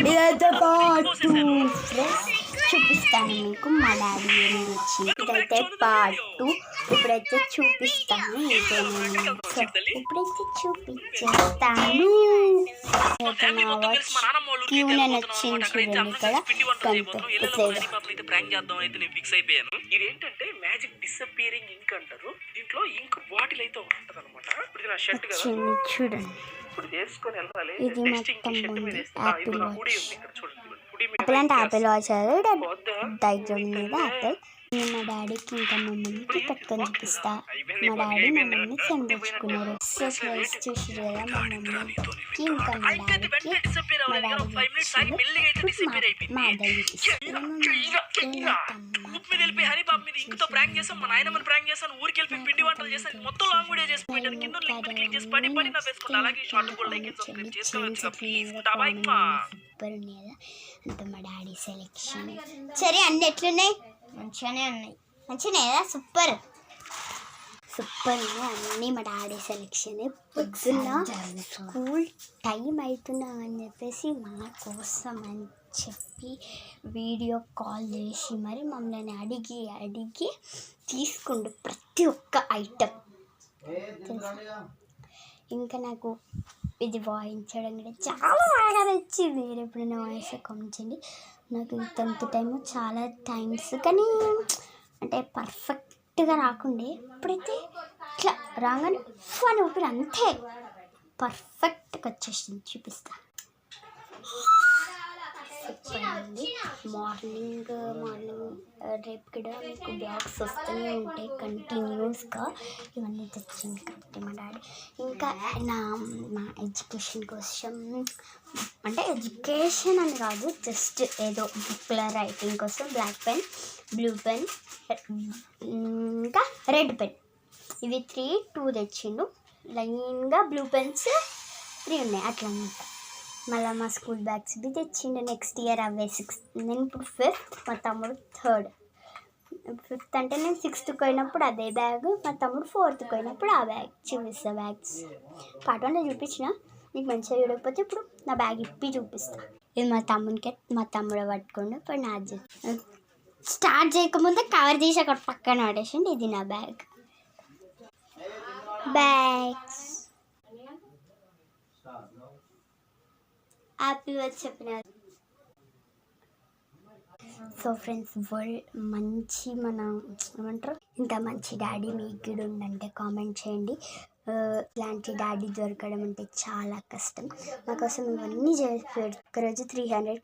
ఇదైతే part 2 friends. చూపిస్తాను మీకు మా డాడీ ఏమి వచ్చింది. ఇదైతే పార్ట్ 2. ఇప్పుడైతే చూపిస్తాను. ఇప్పుడైతే చూపించేస్తాను. క్యూ నేను వచ్చింది చూడండి ఇక్కడ ప్రాంక్ చేద్దాం అయితే నేను ఫిక్స్ అయిపోయాను. ఇదేంటంటే మ్యాజిక్ డిసపియరింగ్ ఇంక్ అంటారు. దీంట్లో ఇంక్ బాటిల్ అయితే ఉంటది అనమాట. ఇప్పుడు నా షర్ట్ కదా చూడండి, ఇప్పుడు వేసుకొని వెళ్ళాలి. ఇది మొత్తం Apple watch. Apple watch diagram మీద యాపిల్. నేను మా డాడీకి ఇంకా మమ్మల్ని పెట్టుకొని చూపిస్తా. మా డాడీ మమ్మల్ని సెండ్ తెచ్చుకున్నారు. చూసి కదా మా మమ్మీకి ఇంకా మా డాడీకి మా అంత మా డాడీ సెలెక్షన్. సరే అన్ని ఎట్లున్నాయి? మంచిగానే ఉన్నాయి. మంచిగానే కదా? సూపర్ సూపర్ ఉన్నాయి అన్నీ. మా డాడీ సెలెక్షన్. పొద్దున్న స్కూల్ టైం అవుతున్నా అని చెప్పేసి మన కోసం అని చెప్పి వీడియో కాల్ చేసి మరి మమ్మల్ని అడిగి తీసుకుండు ప్రతి ఒక్క ఐటమ్ తెలుసా. ఇంకా నాకు ఇది వాయించడం కూడా చాలా బాగా నచ్చింది. మీరు ఎప్పుడైనా వాయిస్ కామెంట్. నాకు టెన్త్ టైము చాలా టైమ్స్ కానీ అంటే పర్ఫెక్ట్గా రాకుండే. ఇప్పుడైతే ఇట్లా రాగానే ఫన్ ఊపిరి అంతే పర్ఫెక్ట్గా వచ్చేసింది. చూపిస్తా. మార్నింగ్ రేపు కూడా మీకు బ్లాగ్స్ వస్తూనే ఉంటాయి కంటిన్యూస్గా. ఇవన్నీ తెచ్చింది కాబట్టి మా డాడీ. ఇంకా మా ఎడ్యుకేషన్ కోసం అంటే ఎడ్యుకేషన్ అని కాదు, జస్ట్ ఏదో బుక్ల రైటింగ్ కోసం బ్లాక్ పెన్, బ్లూ పెన్, ఇంకా రెడ్ పెన్, ఇవి 2 తెచ్చిండు. లైన్గా బ్లూ పెన్స్ 3 ఉన్నాయి అట్లా అనమాట. మళ్ళీ మా స్కూల్ బ్యాగ్స్ బి తెచ్చిండు. నెక్స్ట్ ఇయర్ అవే 6th. నేను ఇప్పుడు 5th, మా తమ్ముడు 3rd. 5th అంటే నేను 6th పోయినప్పుడు అదే బ్యాగ్, మా తమ్ముడు 4th పోయినప్పుడు ఆ బ్యాగ్. చూపిస్తా బ్యాగ్స్ పార్ట్ 1లో చూపించిన. నీకు మంచిగా చూడకపోతే ఇప్పుడు నా బ్యాగ్ ఇప్పి చూపిస్తా. ఇది మా తమ్ముడికి, మా తమ్ముడు పట్టుకోండి. ఇప్పుడు నాది స్టార్ట్ చేయకముందే కవర్ తీసి అక్కడ పక్కన పడేసిండి. ఇది నా బ్యాగ్స్. హ్యాపీ బర్త్డే చెప్పినారు. సో ఫ్రెండ్స్, వరల్డ్ మంచి మన ఏమంటారు ఇంత మంచి డాడీ మీకు ఉందంటే కామెంట్ చేయండి. ఇలాంటి డాడీ దొరకడం అంటే చాలా కష్టం. మా కోసం ఇవన్నీ చేసి ఒకరోజు 300